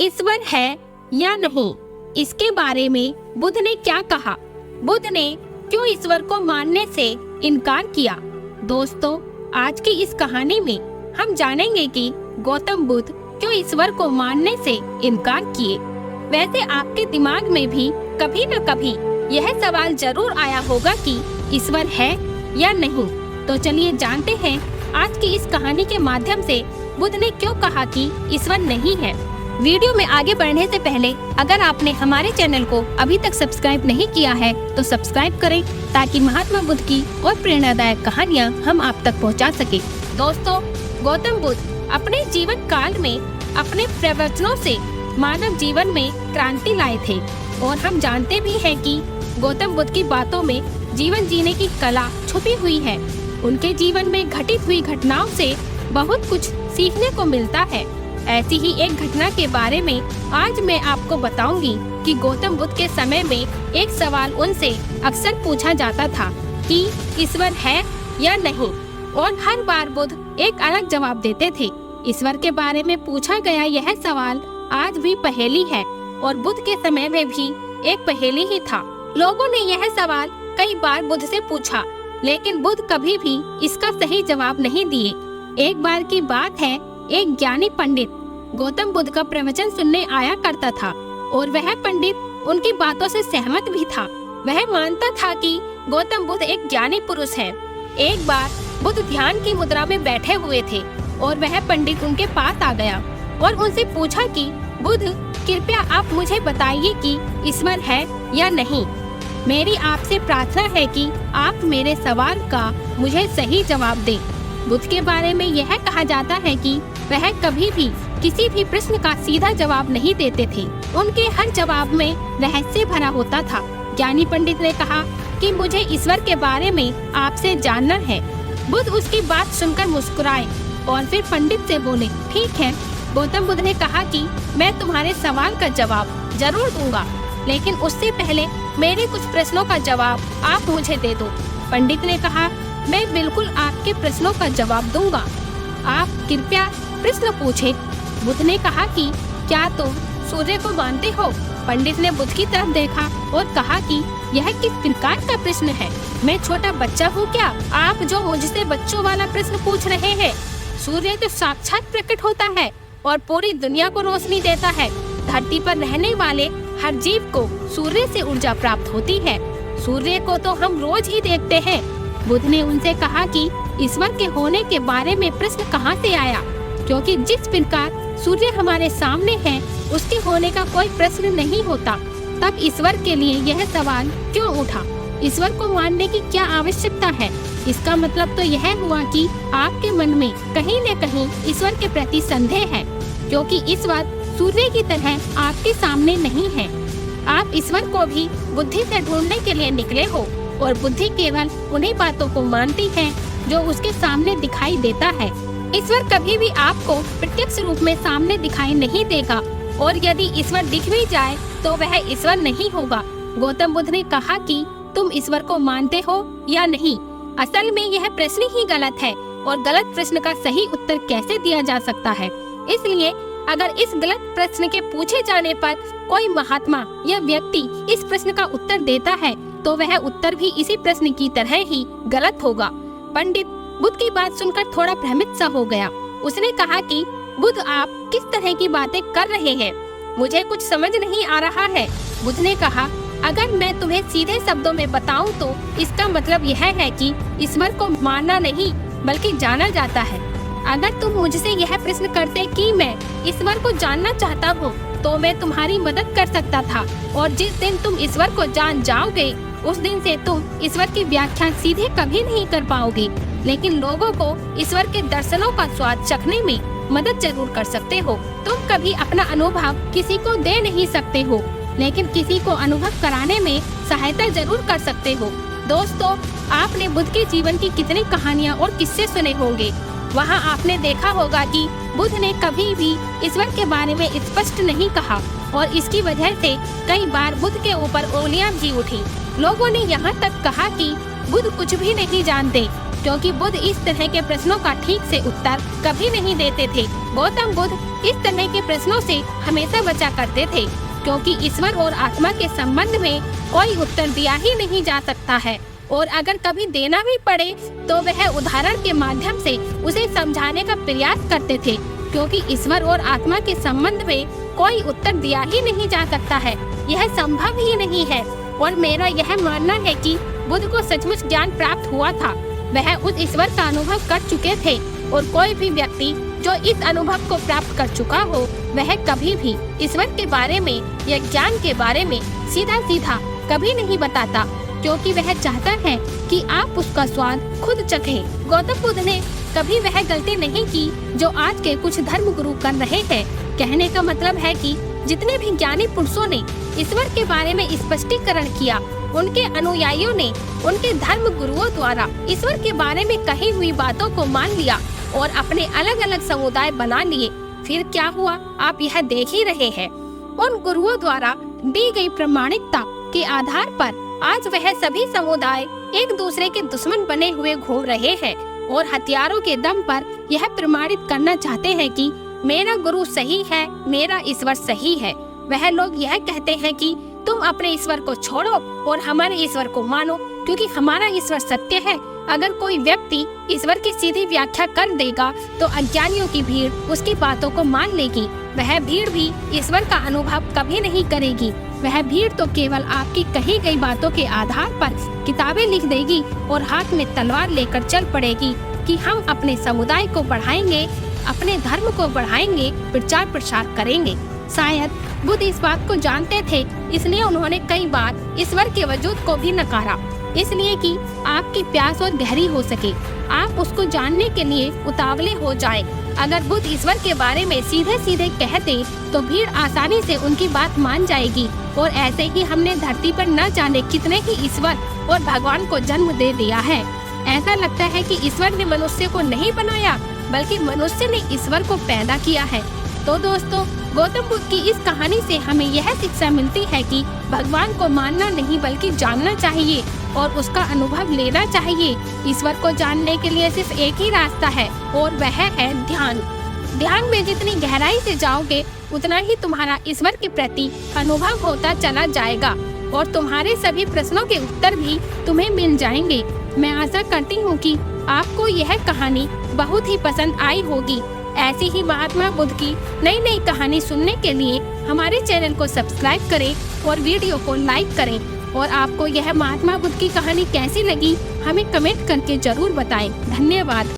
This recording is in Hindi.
ईश्वर है या नहीं, इसके बारे में बुद्ध ने क्या कहा? बुद्ध ने क्यों ईश्वर को मानने से इनकार किया? दोस्तों, आज की इस कहानी में हम जानेंगे कि गौतम बुद्ध क्यों ईश्वर को मानने से इनकार किए। वैसे आपके दिमाग में भी कभी न कभी यह सवाल जरूर आया होगा कि ईश्वर है या नहीं। तो चलिए जानते हैं आज की इस कहानी के माध्यम से बुद्ध ने क्यों कहा कि ईश्वर नहीं है। वीडियो में आगे बढ़ने से पहले अगर आपने हमारे चैनल को अभी तक सब्सक्राइब नहीं किया है तो सब्सक्राइब करें ताकि महात्मा बुद्ध की और प्रेरणादायक कहानियाँ हम आप तक पहुंचा सके। दोस्तों, गौतम बुद्ध अपने जीवन काल में अपने प्रवचनों से मानव जीवन में क्रांति लाए थे और हम जानते भी हैं कि गौतम बुद्ध की बातों में जीवन जीने की कला छुपी हुई है। उनके जीवन में घटित हुई घटनाओं से बहुत कुछ सीखने को मिलता है। ऐसी ही एक घटना के बारे में आज मैं आपको बताऊंगी कि गौतम बुद्ध के समय में एक सवाल उनसे अक्सर पूछा जाता था कि ईश्वर है या नहीं, और हर बार बुद्ध एक अलग जवाब देते थे। ईश्वर के बारे में पूछा गया यह सवाल आज भी पहेली है और बुद्ध के समय में भी एक पहेली ही था। लोगों ने यह सवाल कई बार बुद्ध से पूछा, लेकिन बुद्ध कभी भी इसका सही जवाब नहीं दिए। एक बार की बात है, एक ज्ञानी पंडित गौतम बुद्ध का प्रवचन सुनने आया करता था और वह पंडित उनकी बातों से सहमत भी था। वह मानता था कि गौतम बुद्ध एक ज्ञानी पुरुष है। एक बार बुद्ध ध्यान की मुद्रा में बैठे हुए थे और वह पंडित उनके पास आ गया और उनसे पूछा कि बुद्ध, कृपया आप मुझे बताइए कि ईश्वर है या नहीं। मेरी आपसे प्रार्थना है कि आप मेरे सवाल का मुझे सही जवाब दें। बुद्ध के बारे में यह कहा जाता है कि वह कभी भी किसी भी प्रश्न का सीधा जवाब नहीं देते थे। उनके हर जवाब में रहस्य भरा होता था। ज्ञानी पंडित ने कहा कि मुझे ईश्वर के बारे में आपसे जानना है। बुद्ध उसकी बात सुनकर मुस्कुराए और फिर पंडित से बोले, ठीक है। गौतम बुद्ध ने कहा कि मैं तुम्हारे सवाल का जवाब जरूर दूंगा, लेकिन उससे पहले मेरे कुछ प्रश्नों का जवाब आप मुझे दे दो। पंडित ने कहा, मैं बिल्कुल आपके प्रश्नों का जवाब दूंगा। आप कृपया प्रश्न पूछे। बुद्ध ने कहा कि क्या तुम सूर्य को मानते हो? पंडित ने बुद्ध की तरफ देखा और कहा कि यह किस प्रकार का प्रश्न है? मैं छोटा बच्चा हूँ क्या, आप जो मुझसे बच्चों वाला प्रश्न पूछ रहे हैं? सूर्य तो साक्षात प्रकट होता है और पूरी दुनिया को रोशनी देता है। धरती पर रहने वाले हर जीव को सूर्य से ऊर्जा प्राप्त होती है। सूर्य को तो हम रोज ही देखते हैं। बुद्ध ने उनसे कहा कि ईश्वर के होने के बारे में प्रश्न कहाँ से आया, क्योंकि जिस प्रकार सूर्य हमारे सामने है उसके होने का कोई प्रश्न नहीं होता। तब ईश्वर के लिए यह सवाल क्यों उठा? ईश्वर को मानने की क्या आवश्यकता है? इसका मतलब तो यह हुआ कि आपके मन में कहीं न कहीं ईश्वर के प्रति संदेह है, क्योंकि ईश्वर सूर्य की तरह आपके सामने नहीं है। आप ईश्वर को भी बुद्धि से ढूंढने के लिए निकले हो और बुद्धि केवल उन्हीं बातों को मानती है जो उसके सामने दिखाई देता है। ईश्वर कभी भी आपको प्रत्यक्ष रूप में सामने दिखाई नहीं देगा, और यदि ईश्वर दिख भी जाए तो वह ईश्वर नहीं होगा। गौतम बुद्ध ने कहा कि तुम ईश्वर को मानते हो या नहीं? असल में यह प्रश्न ही गलत है और गलत प्रश्न का सही उत्तर कैसे दिया जा सकता है। इसलिए अगर इस गलत प्रश्न के पूछे जाने पर कोई महात्मा या व्यक्ति इस प्रश्न का उत्तर देता है तो वह उत्तर भी इसी प्रश्न की तरह ही गलत होगा। पंडित बुद्ध की बात सुनकर थोड़ा भ्रमित सा हो गया। उसने कहा कि बुद्ध, आप किस तरह की बातें कर रहे हैं? मुझे कुछ समझ नहीं आ रहा है। बुद्ध ने कहा, अगर मैं तुम्हें सीधे शब्दों में बताऊं तो इसका मतलब यह है कि ईश्वर को मानना नहीं बल्कि जाना जाता है। अगर तुम मुझसे यह प्रश्न करते कि मैं ईश्वर को जानना चाहता हूँ तो मैं तुम्हारी मदद कर सकता था, और जिस दिन तुम ईश्वर को जान जाओगे उस दिन से तुम ईश्वर की व्याख्या सीधे कभी नहीं कर पाओगे, लेकिन लोगों को ईश्वर के दर्शनों का स्वाद चखने में मदद जरूर कर सकते हो। तुम कभी अपना अनुभव किसी को दे नहीं सकते हो, लेकिन किसी को अनुभव कराने में सहायता जरूर कर सकते हो। दोस्तों, आपने बुद्ध के जीवन की कितनी कहानियाँ और किस्से सुने होंगे। वहाँ आपने देखा होगा कि बुद्ध ने कभी भी ईश्वर के बारे में स्पष्ट नहीं कहा और इसकी वजह से कई बार बुद्ध के ऊपर उंगलियां भी उठी। लोगों ने यहाँ तक कहा कि बुद्ध कुछ भी नहीं जानते, क्योंकि बुद्ध इस तरह के प्रश्नों का ठीक से उत्तर कभी नहीं देते थे। गौतम बुद्ध इस तरह के प्रश्नों से हमेशा बचा करते थे, क्योंकि ईश्वर और आत्मा के संबंध में कोई उत्तर दिया ही नहीं जा सकता है, और अगर कभी देना भी पड़े तो वह उदाहरण के माध्यम से उसे समझाने का प्रयास करते थे, क्योंकि ईश्वर और आत्मा के संबंध में कोई उत्तर दिया ही नहीं जा सकता है, यह संभव ही नहीं है। और मेरा यह मानना है कि बुद्ध को सचमुच ज्ञान प्राप्त हुआ था, वह उस ईश्वर का अनुभव कर चुके थे, और कोई भी व्यक्ति जो इस अनुभव को प्राप्त कर चुका हो वह कभी भी ईश्वर के बारे में या ज्ञान के बारे में सीधा सीधा कभी नहीं बताता, क्योंकि वह चाहता है कि आप उसका स्वाद खुद चखें। गौतम बुद्ध ने कभी वह गलती नहीं की जो आज के कुछ धर्म गुरु कर रहे हैं। कहने का मतलब है कि जितने भी ज्ञानी पुरुषों ने ईश्वर के बारे में स्पष्टीकरण किया, उनके अनुयायियों ने उनके धर्म गुरुओं द्वारा ईश्वर के बारे में कही हुई बातों को मान लिया और अपने अलग अलग समुदाय बना लिए। फिर क्या हुआ आप यह देख ही रहे हैं। उन गुरुओं द्वारा दी गई प्रामाणिकता के आधार पर आज वह सभी समुदाय एक दूसरे के दुश्मन बने हुए घूम रहे हैं और हथियारों के दम पर यह प्रमाणित करना चाहते हैं कि मेरा गुरु सही है, मेरा ईश्वर सही है। वह लोग यह कहते हैं कि तुम अपने ईश्वर को छोड़ो और हमारे ईश्वर को मानो, क्योंकि हमारा ईश्वर सत्य है। अगर कोई व्यक्ति ईश्वर की सीधी व्याख्या कर देगा तो अज्ञानियों की भीड़ उसकी बातों को मान लेगी। वह भीड़ भी ईश्वर का अनुभव कभी नहीं करेगी। वह भीड़ तो केवल आपकी कही गई बातों के आधार पर किताबें लिख देगी और हाथ में तलवार लेकर चल पड़ेगी कि हम अपने समुदाय को बढ़ाएंगे, अपने धर्म को बढ़ाएंगे, प्रचार प्रसार करेंगे। शायद बुद्ध इस बात को जानते थे, इसलिए उन्होंने कई बार ईश्वर के वजूद को भी नकारा, इसलिए कि आपकी प्यास और गहरी हो सके, आप उसको जानने के लिए उतावले हो जाए। अगर बुद्ध ईश्वर के बारे में सीधे सीधे कहते तो भीड़ आसानी से उनकी बात मान जाएगी, और ऐसे ही हमने धरती पर न जाने कितने ही ईश्वर और भगवान को जन्म दे दिया है। ऐसा लगता है कि ईश्वर ने मनुष्य को नहीं बनाया, बल्कि मनुष्य ने ईश्वर को पैदा किया है। तो दोस्तों, गौतम बुद्ध की इस कहानी से हमें यह शिक्षा मिलती है कि भगवान को मानना नहीं बल्कि जानना चाहिए और उसका अनुभव लेना चाहिए। ईश्वर को जानने के लिए सिर्फ एक ही रास्ता है और वह है ध्यान। ध्यान में जितनी गहराई से जाओगे उतना ही तुम्हारा ईश्वर के प्रति अनुभव होता चला जाएगा और तुम्हारे सभी प्रश्नों के उत्तर भी तुम्हें मिल जाएंगे। मैं आशा करती हूँ कि आपको यह कहानी बहुत ही पसंद आई होगी। ऐसी ही महात्मा बुद्ध की नई नई कहानी सुनने के लिए हमारे चैनल को सब्सक्राइब करें और वीडियो को लाइक करें। और आपको यह महात्मा बुद्ध की कहानी कैसी लगी हमें कमेंट करके जरूर बताएं। धन्यवाद।